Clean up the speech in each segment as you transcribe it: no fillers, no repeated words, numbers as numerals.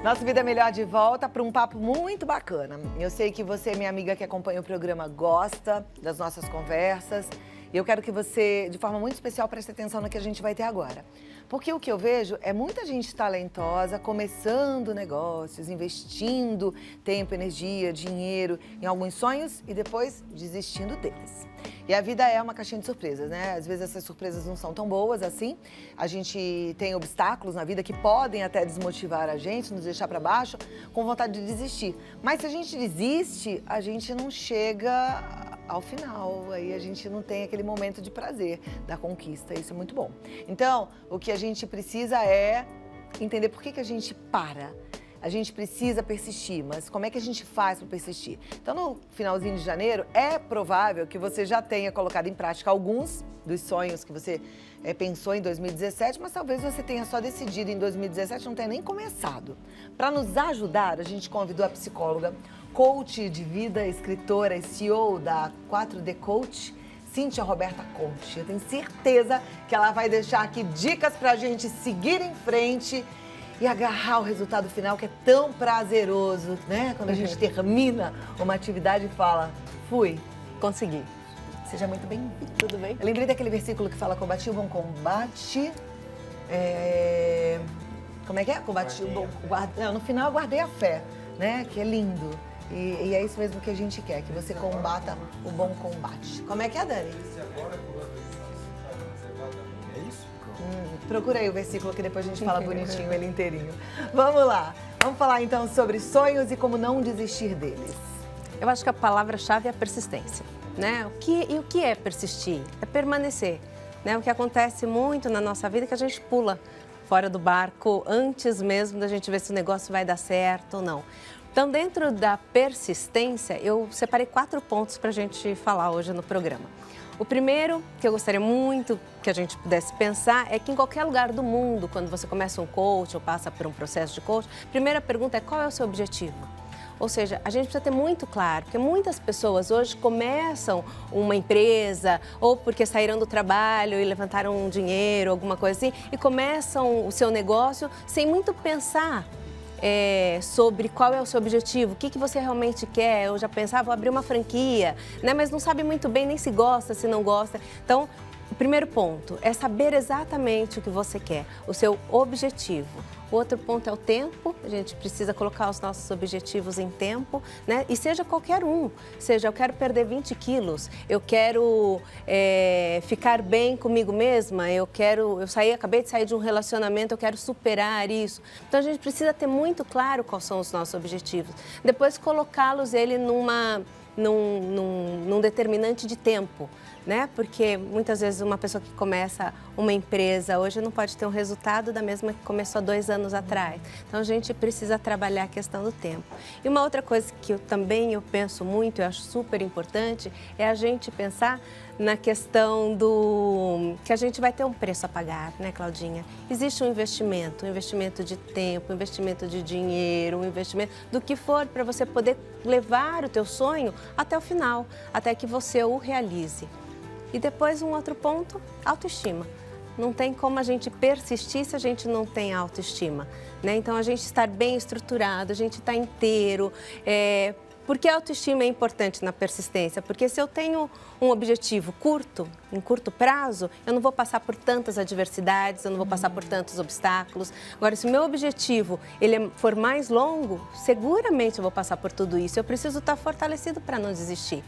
Nossa Vida Melhor de volta para um papo muito bacana. Eu sei que você, minha amiga que acompanha o programa, gosta das nossas conversas. E eu quero que você, de forma muito especial, preste atenção no que a gente vai ter agora. Porque o que eu vejo é muita gente talentosa começando negócios, investindo tempo, energia, dinheiro em alguns sonhos e depois desistindo deles. E a vida é uma caixinha de surpresas, né? Às vezes essas surpresas não são tão boas assim. A gente tem obstáculos na vida que podem até desmotivar a gente, nos deixar para baixo, com vontade de desistir. Mas se a gente desiste, a gente não chega ao final, aí a gente não tem aquele momento de prazer da conquista, isso é muito bom. Então, o que a gente precisa é entender por que a gente para. A gente precisa persistir, mas como é que a gente faz para persistir? Então, no finalzinho de janeiro, é provável que você já tenha colocado em prática alguns dos sonhos que você pensou em 2017, mas talvez você tenha só decidido em 2017 e não tenha nem começado. Para nos ajudar, a gente convidou a psicóloga, coach de vida, escritora e CEO da 4D Coach, Cíntia Roberta Conte. Eu tenho certeza que ela vai deixar aqui dicas para a gente seguir em frente e agarrar o resultado final, que é tão prazeroso, né? Quando a gente termina uma atividade e fala, fui, consegui. Seja muito bem-vindo. Tudo bem? Eu lembrei daquele versículo que fala, combati o bom combate. Como é que é? Combati o bom... no final eu guardei a fé, né? Que é lindo. E é isso mesmo que a gente quer, que você combata o bom combate. Como é que é, Dani? É isso? Procura aí o versículo que depois a gente fala bonitinho, ele inteirinho. Vamos lá. Vamos falar então sobre sonhos e como não desistir deles. Eu acho que a palavra-chave é a persistência, né? O que é persistir? É permanecer, né? O que acontece muito na nossa vida é que a gente pula fora do barco antes mesmo da gente ver se o negócio vai dar certo ou não. Então, dentro da persistência, eu separei 4 pontos para a gente falar hoje no programa. O primeiro, que eu gostaria muito que a gente pudesse pensar, é que em qualquer lugar do mundo, quando você começa um coach ou passa por um processo de coach, a primeira pergunta é qual é o seu objetivo? Ou seja, a gente precisa ter muito claro, porque muitas pessoas hoje começam uma empresa ou porque saíram do trabalho e levantaram um dinheiro, alguma coisa assim, e começam o seu negócio sem muito pensar sobre qual é o seu objetivo, o que você realmente quer. Eu já pensava, vou abrir uma franquia, né? Mas não sabe muito bem nem se gosta, se não gosta. Então, o primeiro ponto é saber exatamente o que você quer, o seu objetivo. O outro ponto é o tempo, a gente precisa colocar os nossos objetivos em tempo, né? E seja qualquer um, seja eu quero perder 20 quilos, eu quero ficar bem comigo mesma, acabei de sair de um relacionamento, eu quero superar isso. Então a gente precisa ter muito claro quais são os nossos objetivos. Depois colocá-los num determinante de tempo, né? Porque muitas vezes uma pessoa que começa uma empresa hoje não pode ter um resultado da mesma que começou há 2 anos atrás. Então a gente precisa trabalhar a questão do tempo. E uma outra coisa que eu penso muito, eu acho super importante, é a gente pensar na questão que a gente vai ter um preço a pagar, né, Claudinha? Existe um investimento de tempo, um investimento de dinheiro, um investimento do que for para você poder levar o teu sonho até o final, até que você o realize. E depois um outro ponto, autoestima. Não tem como a gente persistir se a gente não tem autoestima, né? Então a gente estar bem estruturado, a gente estar inteiro. Por que a autoestima é importante na persistência? Porque se eu tenho um objetivo em curto prazo, eu não vou passar por tantas adversidades, eu não vou passar por tantos obstáculos. Agora, se o meu objetivo for mais longo, seguramente eu vou passar por tudo isso. Eu preciso estar fortalecido para não desistir,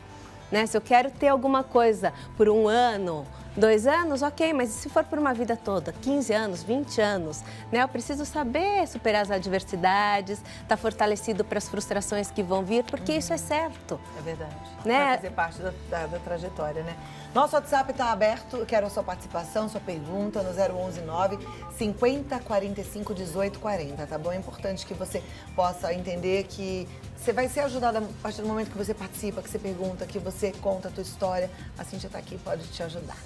né? Se eu quero ter alguma coisa por 1 ano, 2 anos, ok, mas e se for por uma vida toda, 15 anos, 20 anos, né? Eu preciso saber superar as adversidades, estar fortalecido para as frustrações que vão vir, porque isso é certo. É verdade. Né? Vai fazer parte da trajetória, né? Nosso WhatsApp está aberto, eu quero a sua participação, sua pergunta no 011-9 50 45 18 40, tá bom? É importante que você possa entender que você vai ser ajudada a partir do momento que você participa, que você pergunta, que você conta a tua história. A Cíntia está aqui e pode te ajudar.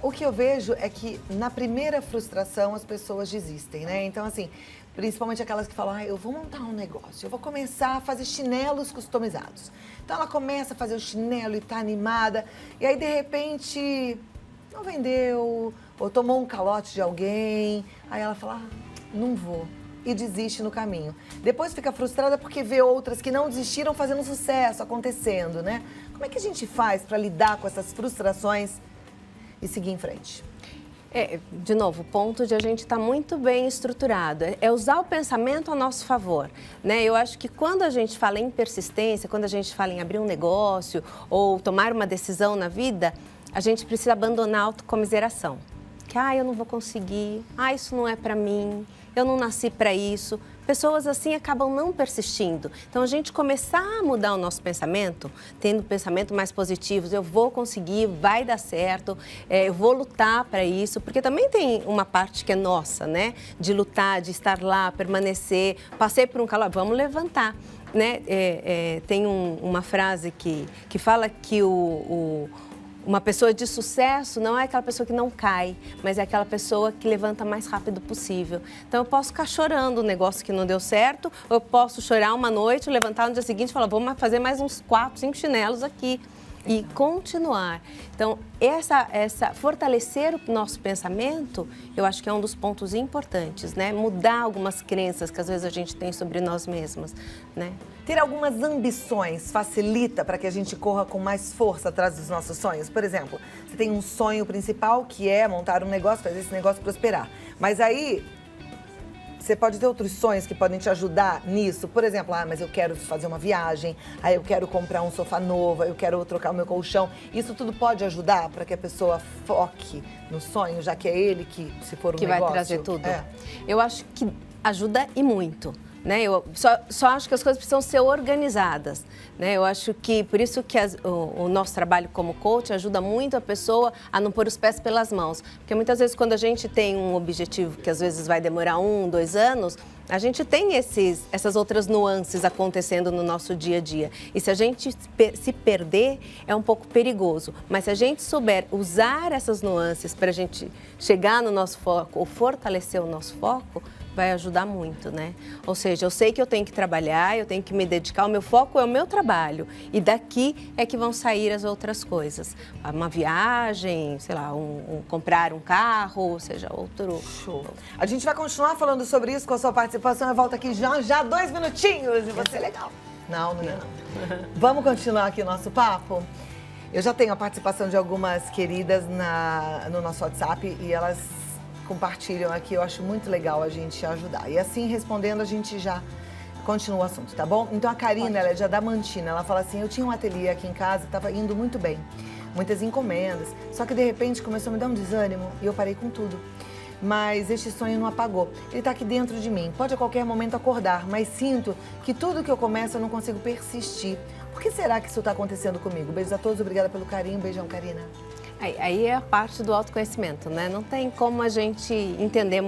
O que eu vejo é que na primeira frustração as pessoas desistem, né? Então, assim, principalmente aquelas que falam, eu vou montar um negócio, eu vou começar a fazer chinelos customizados. Então ela começa a fazer o chinelo e tá animada, e aí de repente não vendeu, ou tomou um calote de alguém, aí ela fala, não vou. e desiste no caminho. Depois fica frustrada porque vê outras que não desistiram fazendo sucesso, acontecendo, né? Como é que a gente faz para lidar com essas frustrações e seguir em frente? De novo, o ponto de a gente estar muito bem estruturado, é usar o pensamento a nosso favor, né? Eu acho que quando a gente fala em persistência, quando a gente fala em abrir um negócio ou tomar uma decisão na vida, a gente precisa abandonar a autocomiseração. Que, eu não vou conseguir, isso não é para mim, eu não nasci para isso. Pessoas assim acabam não persistindo. Então, a gente começar a mudar o nosso pensamento, tendo um pensamento mais positivo, eu vou conseguir, vai dar certo, eu vou lutar para isso, porque também tem uma parte que é nossa, né? De lutar, de estar lá, permanecer. Passei por um calor, vamos levantar. Né? Tem uma frase que fala que uma pessoa de sucesso não é aquela pessoa que não cai, mas é aquela pessoa que levanta o mais rápido possível. Então, eu posso ficar chorando o negócio que não deu certo, ou eu posso chorar uma noite, levantar no dia seguinte e falar, vou fazer mais uns 4, 5 chinelos aqui. E continuar. Então, fortalecer o nosso pensamento, eu acho que é um dos pontos importantes, né? Mudar algumas crenças que às vezes a gente tem sobre nós mesmas, né? Ter algumas ambições facilita para que a gente corra com mais força atrás dos nossos sonhos? Por exemplo, você tem um sonho principal que é montar um negócio, fazer esse negócio prosperar. Mas aí, você pode ter outros sonhos que podem te ajudar nisso. Por exemplo, mas eu quero fazer uma viagem, eu quero comprar um sofá novo, eu quero trocar o meu colchão. Isso tudo pode ajudar para que a pessoa foque no sonho, já que é ele que, se for um negócio... Que vai trazer tudo. Eu acho que ajuda e muito. Né? Eu só acho que as coisas precisam ser organizadas, né? Eu acho que, por isso que o nosso trabalho como coach ajuda muito a pessoa a não pôr os pés pelas mãos. Porque muitas vezes quando a gente tem um objetivo que às vezes vai demorar 1, 2 anos, a gente tem essas outras nuances acontecendo no nosso dia a dia. E se a gente se perder, é um pouco perigoso. Mas se a gente souber usar essas nuances para a gente chegar no nosso foco ou fortalecer o nosso foco, vai ajudar muito, né? Ou seja, eu sei que eu tenho que trabalhar, eu tenho que me dedicar, o meu foco é o meu trabalho. E daqui é que vão sair as outras coisas. Uma viagem, sei lá, comprar um carro, ou seja, outro... Show. A gente vai continuar falando sobre isso com a sua participação. Eu volto aqui já 2 minutinhos e você é legal. Não ia não. Vamos continuar aqui o nosso papo? Eu já tenho a participação de algumas queridas no nosso WhatsApp e elas compartilham aqui, eu acho muito legal a gente ajudar. E assim, respondendo, a gente já continua o assunto, tá bom? Então, a Karina, ela é de Adamantina, ela fala assim, eu tinha um ateliê aqui em casa, estava indo muito bem, muitas encomendas, só que de repente começou a me dar um desânimo e eu parei com tudo. Mas este sonho não apagou, ele está aqui dentro de mim, pode a qualquer momento acordar, mas sinto que tudo que eu começo eu não consigo persistir. Por que será que isso está acontecendo comigo? Beijos a todos, obrigada pelo carinho, beijão, Karina. Aí é a parte do autoconhecimento, né? Não tem como a gente entender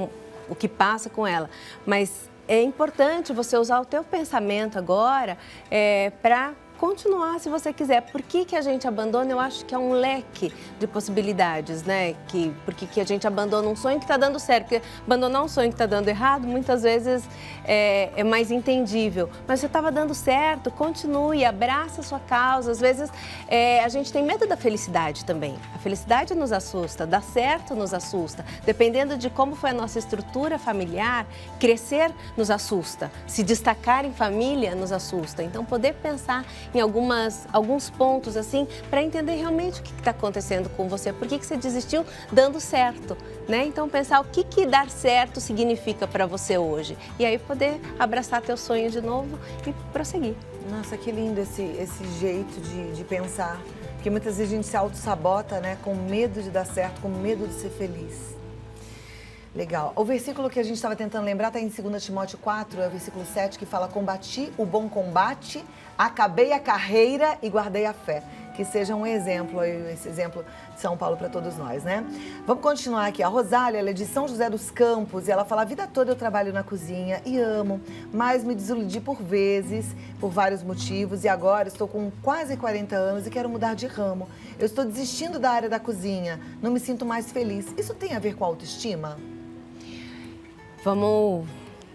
o que passa com ela, mas é importante você usar o teu pensamento agora para continuar se você quiser. Por que a gente abandona? Eu acho que é um leque de possibilidades, né? Por que a gente abandona um sonho que está dando certo? Porque abandonar um sonho que está dando errado, muitas vezes é mais entendível. Mas se estava dando certo, continue, abraça a sua causa. Às vezes a gente tem medo da felicidade também. A felicidade nos assusta, dar certo nos assusta. Dependendo de como foi a nossa estrutura familiar, crescer nos assusta. Se destacar em família nos assusta. Então, poder pensar em alguns pontos assim, para entender realmente o que está acontecendo com você, por que você desistiu dando certo, né? Então pensar o que dar certo significa para você hoje e aí poder abraçar teu sonho de novo e prosseguir. Nossa, que lindo esse jeito de pensar, porque muitas vezes a gente se auto-sabota, né? Com medo de dar certo, com medo de ser feliz. Legal. O versículo que a gente estava tentando lembrar está em 2 Timóteo 4, é o versículo 7, que fala: combati o bom combate, acabei a carreira e guardei a fé. Que seja um exemplo, esse exemplo de São Paulo para todos nós, né? Vamos continuar aqui. A Rosália, ela é de São José dos Campos e ela fala: a vida toda eu trabalho na cozinha e amo, mas me desiludi por vezes, por vários motivos, e agora estou com quase 40 anos e quero mudar de ramo. Eu estou desistindo da área da cozinha, não me sinto mais feliz. Isso tem a ver com autoestima? Vamos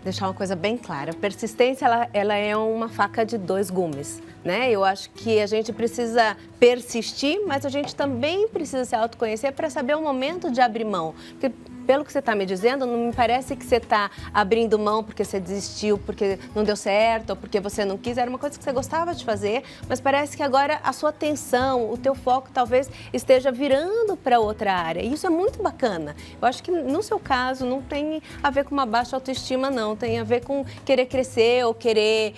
deixar uma coisa bem clara. A persistência, ela é uma faca de 2 gumes, né? Eu acho que a gente precisa persistir, mas a gente também precisa se autoconhecer para saber o momento de abrir mão. Porque pelo que você está me dizendo, não me parece que você está abrindo mão porque você desistiu, porque não deu certo, ou porque você não quis. Era uma coisa que você gostava de fazer, mas parece que agora a sua atenção, o teu foco talvez esteja virando para outra área. E isso é muito bacana. Eu acho que no seu caso não tem a ver com uma baixa autoestima, não. Tem a ver com querer crescer ou querer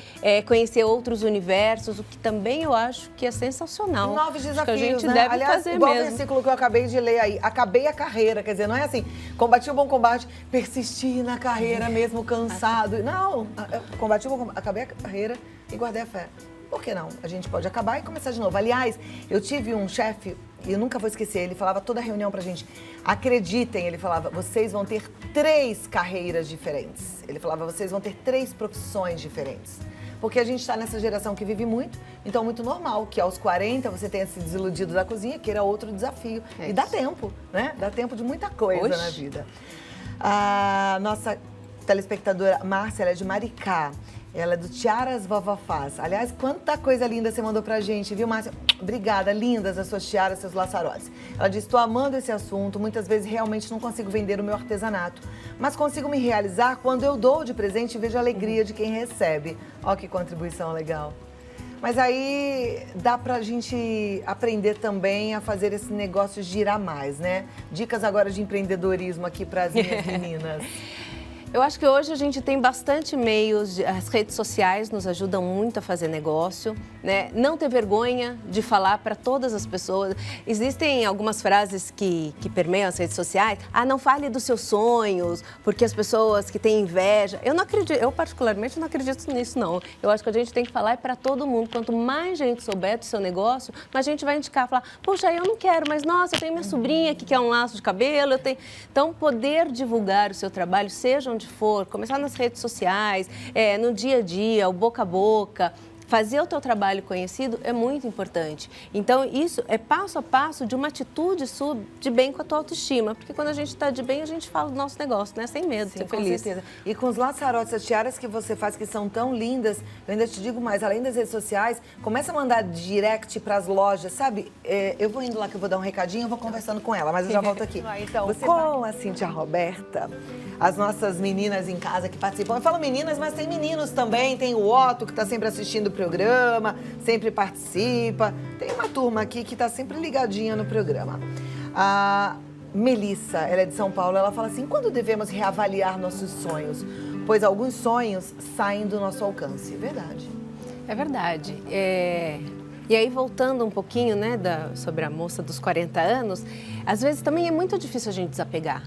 conhecer outros universos, o que também eu acho que é sensacional. Novos desafios, que a gente né? deve Aliás, fazer igual mesmo. o versículo que eu acabei de ler aí. Acabei a carreira, quer dizer, não é assim, combati o bom combate, persisti na carreira mesmo cansado. Não, combati o bom combate, acabei a carreira e guardei a fé. Por que não? A gente pode acabar e começar de novo. Aliás, eu tive um chefe, e eu nunca vou esquecer, ele falava toda a reunião pra gente, acreditem, ele falava, vocês vão ter 3 carreiras diferentes. Ele falava, vocês vão ter 3 profissões diferentes. Porque a gente está nessa geração que vive muito, então é muito normal que aos 40 você tenha se desiludido da cozinha, queira outro desafio. E dá tempo, né? Dá tempo de muita coisa na vida. A nossa telespectadora Márcia, ela é de Maricá. Ela é do Tiaras Vovó Faz. Aliás, quanta coisa linda você mandou pra gente, viu, Márcia? Obrigada, lindas as suas tiaras, seus laçarotes. Ela diz, estou amando esse assunto, muitas vezes realmente não consigo vender o meu artesanato, mas consigo me realizar quando eu dou de presente e vejo a alegria de quem recebe. Ó que contribuição legal. Mas aí dá pra gente aprender também a fazer esse negócio girar mais, né? Dicas agora de empreendedorismo aqui pras minhas meninas. Eu acho que hoje a gente tem bastante meios, as redes sociais nos ajudam muito a fazer negócio, né? Não ter vergonha de falar para todas as pessoas. Existem algumas frases que permeiam as redes sociais. Ah, não fale dos seus sonhos, porque as pessoas que têm inveja. Eu não acredito, eu particularmente não acredito nisso, não. Eu acho que a gente tem que falar para todo mundo. Quanto mais gente souber do seu negócio, mais gente vai indicar, falar, puxa, eu não quero, mas nossa, eu tenho minha sobrinha que quer um laço de cabelo, eu tenho... Então, poder divulgar o seu trabalho, seja onde for, começar nas redes sociais, no dia a dia, o boca a boca, fazer o teu trabalho conhecido é muito importante. Então, isso é passo a passo de uma atitude de bem com a tua autoestima. Porque quando a gente está de bem, a gente fala do nosso negócio, né? Sem medo, Sim, ser feliz. Com certeza. E com os laçarotes, as tiaras que você faz, que são tão lindas, eu ainda te digo mais, além das redes sociais, começa a mandar direct para as lojas, sabe? Eu vou indo lá que eu vou dar um recadinho, eu vou conversando com ela, mas eu já volto aqui. Então, com a Cíntia Roberta, as nossas meninas em casa que participam. Eu falo meninas, mas tem meninos também. Tem o Otto, que está sempre assistindo o programa, sempre participa. Tem uma turma aqui que está sempre ligadinha no programa. A Melissa, ela é de São Paulo, ela fala assim, quando devemos reavaliar nossos sonhos? Pois alguns sonhos saem do nosso alcance. É verdade. É verdade. E aí, voltando um pouquinho, né, sobre a moça dos 40 anos, às vezes também é muito difícil a gente desapegar.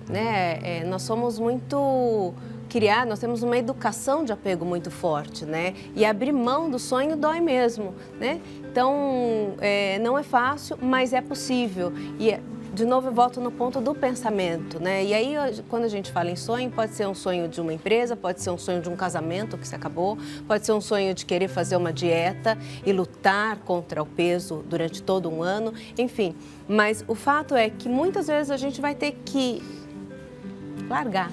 Né? Nós somos muito criados, nós temos uma educação de apego muito forte, né? E abrir mão do sonho dói mesmo, né? Então, não é fácil, mas é possível. E, de novo, eu volto no ponto do pensamento, né? E aí, quando a gente fala em sonho, pode ser um sonho de uma empresa, pode ser um sonho de um casamento que se acabou, pode ser um sonho de querer fazer uma dieta e lutar contra o peso durante todo um ano, enfim. Mas o fato é que muitas vezes a gente vai ter que largar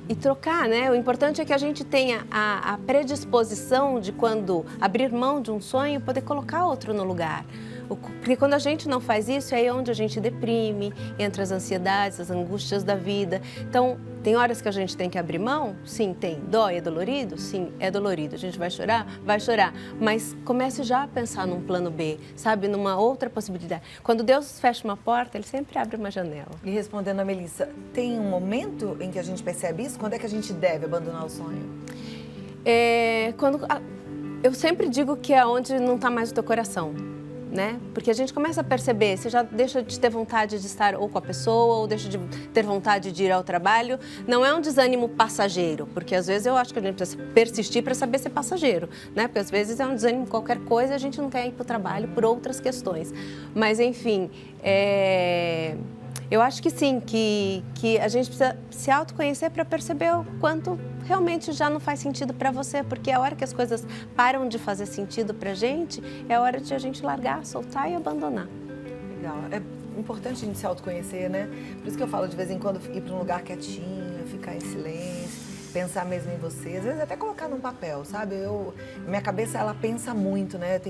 e trocar, né? O importante é que a gente tenha a predisposição de, quando abrir mão de um sonho, poder colocar outro no lugar. Porque quando a gente não faz isso, é aí onde a gente deprime, entra as ansiedades, as angústias da vida. Então, tem horas que a gente tem que abrir mão? Sim, tem. Dói, é dolorido? Sim, é dolorido. A gente vai chorar? Vai chorar. Mas comece já a pensar num plano B, sabe? Numa outra possibilidade. Quando Deus fecha uma porta, Ele sempre abre uma janela. E respondendo a Melissa, tem um momento em que a gente percebe isso? Quando é que a gente deve abandonar o sonho? Eu sempre digo que é onde não está mais o teu coração. Né? Porque a gente começa a perceber, você já deixa de ter vontade de estar ou com a pessoa, ou deixa de ter vontade de ir ao trabalho. Não é um desânimo passageiro, porque às vezes eu acho que a gente precisa persistir para saber ser passageiro, né? Porque às vezes é um desânimo qualquer coisa e a gente não quer ir para o trabalho por outras questões. Mas, enfim, eu acho que sim, que a gente precisa se autoconhecer para perceber o quanto realmente já não faz sentido para você, porque a hora que as coisas param de fazer sentido para a gente, é a hora de a gente largar, soltar e abandonar. Legal. É importante a gente se autoconhecer, né? Por isso que eu falo de vez em quando ir para um lugar quietinho, ficar em silêncio. pensar mesmo em você, às vezes até colocar num papel, sabe? Minha cabeça, ela pensa muito, né?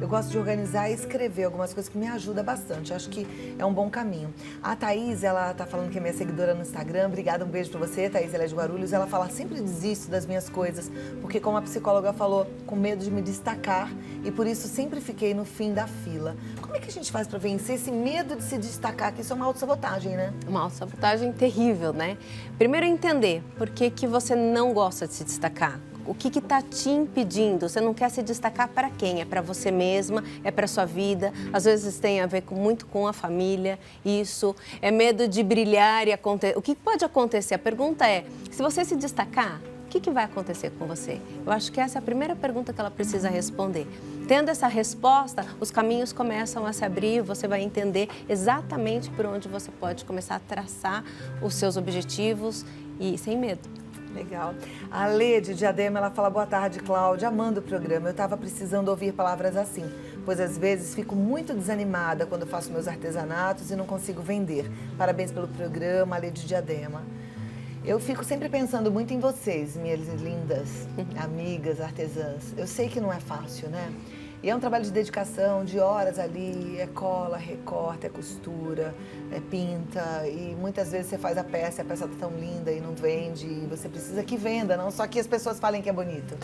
Eu gosto de organizar e escrever algumas coisas que me ajudam bastante. Acho que é um bom caminho. A Thaís, ela tá falando que é minha seguidora no Instagram. Obrigada, um beijo pra você. Thaís, ela é de Guarulhos. Ela fala, sempre desisto das minhas coisas, porque como a psicóloga falou, com medo de me destacar e por isso sempre fiquei no fim da fila. Como é que a gente faz pra vencer esse medo de se destacar? Que isso é uma autossabotagem, né? Uma autossabotagem terrível, né? Primeiro entender por que você não gosta de se destacar. O que está te impedindo? Você não quer se destacar para quem? É para você mesma? É para sua vida? Às vezes tem a ver muito com a família, isso. É medo de brilhar e acontecer. O que pode acontecer? A pergunta é, se você se destacar, o que vai acontecer com você? Eu acho que essa é a primeira pergunta que ela precisa responder. Tendo essa resposta, os caminhos começam a se abrir, você vai entender exatamente por onde você pode começar a traçar os seus objetivos e sem medo. Legal. A Lê de Diadema, ela fala, boa tarde, Cláudia, amando o programa. Eu estava precisando ouvir palavras assim, pois às vezes fico muito desanimada quando faço meus artesanatos e não consigo vender. Parabéns pelo programa, a Lê de Diadema. Eu fico sempre pensando muito em vocês, minhas lindas amigas artesãs. Eu sei que não é fácil, né? E é um trabalho de dedicação, de horas ali, é cola, recorta, é costura, é pinta. E muitas vezes você faz a peça tá tão linda e não vende. E você precisa que venda, não só que as pessoas falem que é bonito.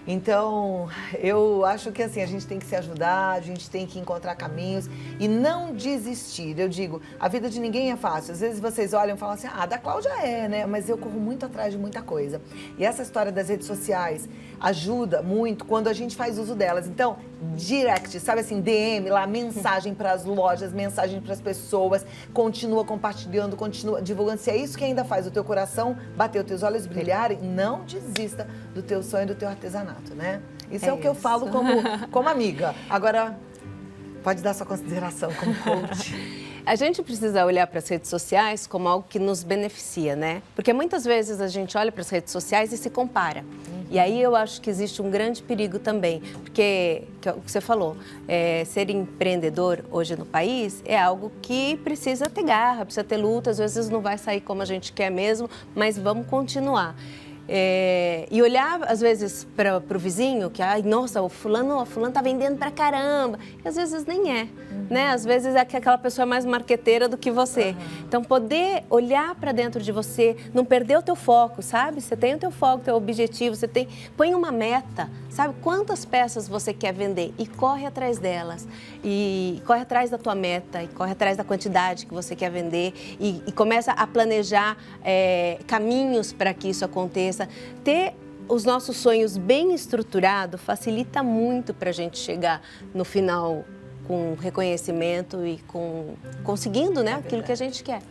Então, eu acho que assim, a gente tem que se ajudar, a gente tem que encontrar caminhos e não desistir. Eu digo, a vida de ninguém é fácil. Às vezes vocês olham e falam assim, da Cláudia é, né? Mas eu corro muito atrás de muita coisa. E essa história das redes sociais ajuda muito quando a gente faz uso delas. Então, direct, sabe assim, DM lá, mensagem para as lojas, mensagem para as pessoas, continua compartilhando, continua divulgando. Se é isso que ainda faz o teu coração bater, os teus olhos brilharem, não desista do teu sonho, do teu artesanato, né? Isso é o que eu falo como amiga. Agora, pode dar sua consideração como coach. A gente precisa olhar para as redes sociais como algo que nos beneficia, né? Porque muitas vezes a gente olha para as redes sociais e se compara. E aí eu acho que existe um grande perigo também, porque, que é o que você falou, ser empreendedor hoje no país é algo que precisa ter garra, precisa ter luta, às vezes não vai sair como a gente quer mesmo, mas vamos continuar. E olhar, às vezes, para o vizinho, que, ai, nossa, o fulano tá vendendo pra caramba. E às vezes nem é, né? Às vezes é que aquela pessoa é mais marqueteira do que você. Então, poder olhar para dentro de você, não perder o teu foco, sabe? Você tem o teu foco, o teu objetivo, põe uma meta, sabe? Quantas peças você quer vender e corre atrás delas. E corre atrás da tua meta, e corre atrás da quantidade que você quer vender e começa a planejar caminhos para que isso aconteça. Ter os nossos sonhos bem estruturados facilita muito para a gente chegar no final com reconhecimento e conseguindo, né, aquilo que a gente quer.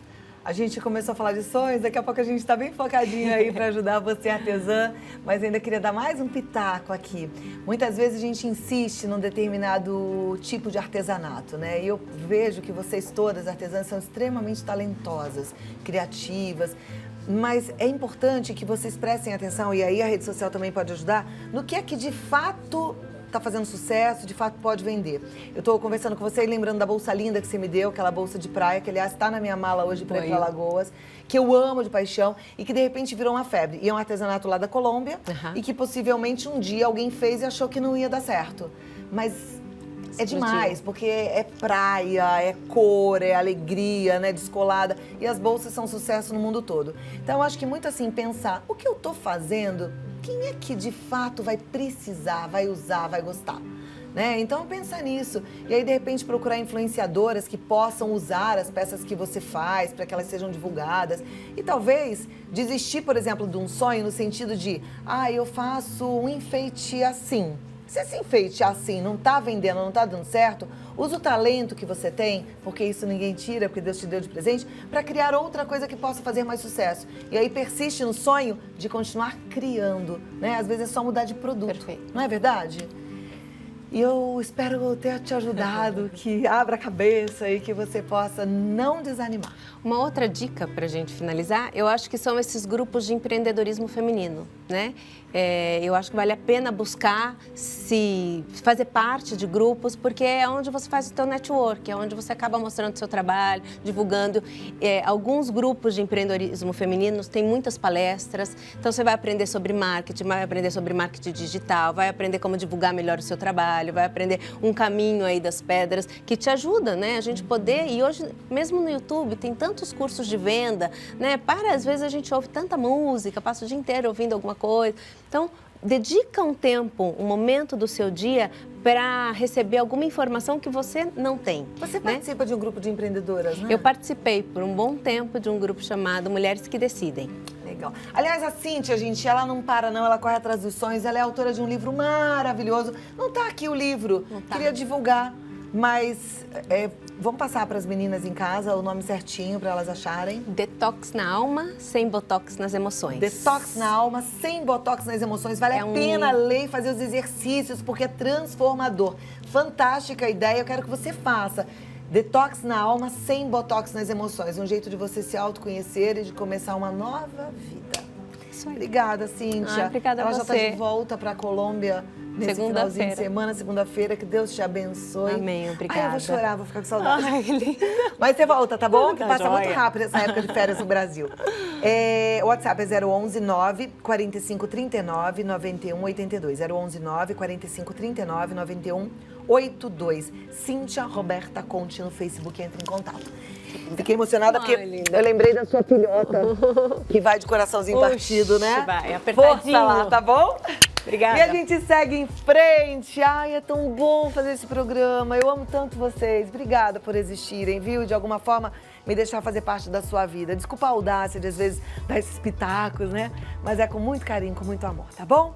A gente começou a falar de sonhos, daqui a pouco a gente está bem focadinho aí para ajudar você, artesã, mas ainda queria dar mais um pitaco aqui. Muitas vezes a gente insiste num determinado tipo de artesanato, né? E eu vejo que vocês todas, artesãs, são extremamente talentosas, criativas, mas é importante que vocês prestem atenção, e aí a rede social também pode ajudar, no que é que de fato está fazendo sucesso, de fato pode vender. Eu estou conversando com você e lembrando da bolsa linda que você me deu, aquela bolsa de praia, que aliás está na minha mala hoje para ir para Alagoas, que eu amo de paixão e que de repente virou uma febre. E é um artesanato lá da Colômbia e que possivelmente um dia alguém fez e achou que não ia dar certo. Mas é demais, porque é praia, é cor, é alegria, né, descolada. E as bolsas são sucesso no mundo todo. Então, eu acho que muito assim, pensar, o que eu tô fazendo, quem é que de fato vai precisar, vai usar, vai gostar? Né? Então, pensar nisso. E aí, de repente, procurar influenciadoras que possam usar as peças que você faz para que elas sejam divulgadas. E talvez desistir, por exemplo, de um sonho no sentido de, eu faço um enfeite assim. Se esse enfeite assim não está vendendo, não está dando certo, usa o talento que você tem, porque isso ninguém tira, porque Deus te deu de presente, para criar outra coisa que possa fazer mais sucesso. E aí persiste no sonho de continuar criando, né? Às vezes é só mudar de produto. Perfeito. Não é verdade? E eu espero ter te ajudado, que abra a cabeça e que você possa não desanimar. Uma outra dica para a gente finalizar, eu acho que são esses grupos de empreendedorismo feminino, né? Eu acho que vale a pena buscar fazer parte de grupos, porque é onde você faz o teu network, é onde você acaba mostrando o seu trabalho, divulgando. Alguns grupos de empreendedorismo feminino têm muitas palestras, então você vai aprender sobre marketing, vai aprender sobre marketing digital, vai aprender como divulgar melhor o seu trabalho, vai aprender um caminho aí das pedras que te ajuda, né? A gente poder, e hoje mesmo no YouTube tem tantos cursos de venda, né? Às vezes a gente ouve tanta música, passa o dia inteiro ouvindo alguma coisa. Então, dedica um tempo, um momento do seu dia para receber alguma informação que você não tem. Você participa de um grupo de empreendedoras, né? Eu participei por um bom tempo de um grupo chamado Mulheres que Decidem. Legal. Aliás, a Cíntia, gente, ela não para não, ela corre atrás dos sonhos, ela é autora de um livro maravilhoso. Não tá aqui o livro, Não tá. Queria divulgar, mas vamos passar para as meninas em casa o nome certinho para elas acharem. Detox na alma, sem botox nas emoções. Detox na alma, sem botox nas emoções. Vale a pena ler e fazer os exercícios, porque é transformador. Fantástica ideia, eu quero que você faça. Detox na alma, sem botox nas emoções. Um jeito de você se autoconhecer e de começar uma nova vida. Isso aí. Obrigada, Cíntia. Obrigada a Ela você. já está de volta para a Colômbia nesse finalzinho de semana, segunda-feira. Que Deus te abençoe. Amém, obrigada. Ai, eu vou chorar, vou ficar com saudade. Ai, que linda. Mas você volta, tá bom? Que Tá passa joia. muito rápido essa época de férias no Brasil. O WhatsApp é 011 9 45 39 91 82. 011 9 45 39 91 82. Cíntia Roberta Conte no Facebook, entra em contato. Fiquei emocionada porque linda. eu lembrei da sua filhota, que vai de coraçãozinho partido, né? Vai, apertadinho. Força lá, tá bom? Obrigada. E a gente segue em frente. Ai, é tão bom fazer esse programa. Eu amo tanto vocês. Obrigada por existirem, viu? De alguma forma, me deixar fazer parte da sua vida. Desculpa a audácia de, às vezes, dar esses pitacos, né? Mas é com muito carinho, com muito amor, tá bom?